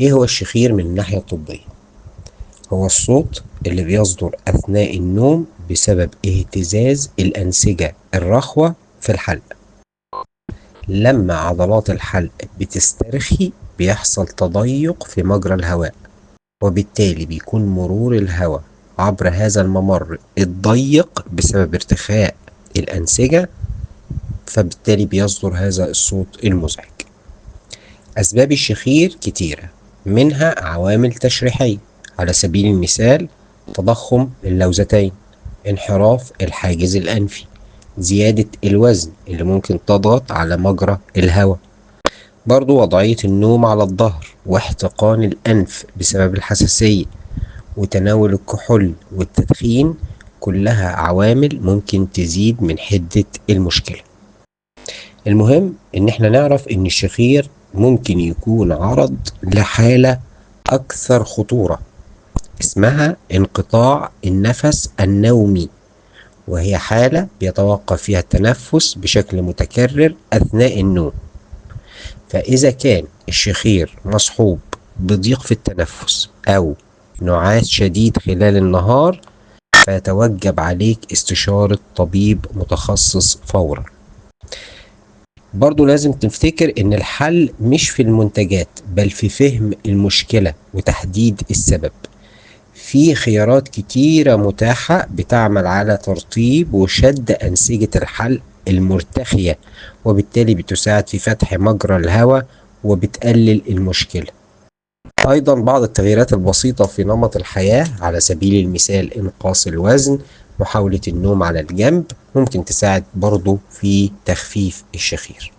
ايه هو الشخير من الناحية الطبية؟ هو الصوت اللي بيصدر أثناء النوم بسبب اهتزاز الأنسجة الرخوة في الحلق. لما عضلات الحلق بتسترخي بيحصل تضيق في مجرى الهواء، وبالتالي بيكون مرور الهواء عبر هذا الممر الضيق بسبب ارتخاء الأنسجة، فبالتالي بيصدر هذا الصوت المزعج. أسباب الشخير كتيرة، منها عوامل تشريحية، على سبيل المثال تضخم اللوزتين، انحراف الحاجز الأنفي، زيادة الوزن اللي ممكن تضغط على مجرى الهواء، برضو وضعية النوم على الظهر، واحتقان الأنف بسبب الحساسية، وتناول الكحول والتدخين، كلها عوامل ممكن تزيد من حدة المشكلة. المهم إن احنا نعرف إن الشخير ممكن يكون عرض لحالة أكثر خطورة اسمها انقطاع النفس النومي، وهي حالة بيتوقف فيها التنفس بشكل متكرر أثناء النوم. فإذا كان الشخير مصحوب بضيق في التنفس أو نعاس شديد خلال النهار، فيتوجب عليك استشارة طبيب متخصص فورا. برضو لازم تفتكر ان الحل مش في المنتجات، بل في فهم المشكلة وتحديد السبب. في خيارات كتيرة متاحة بتعمل على ترطيب وشد أنسجة الحلق المرتخية، وبالتالي بتساعد في فتح مجرى الهواء وبتقلل المشكلة. أيضا بعض التغييرات البسيطة في نمط الحياة، على سبيل المثال إنقاص الوزن، محاولة النوم على الجنب، ممكن تساعد برضو في تخفيف الشخير.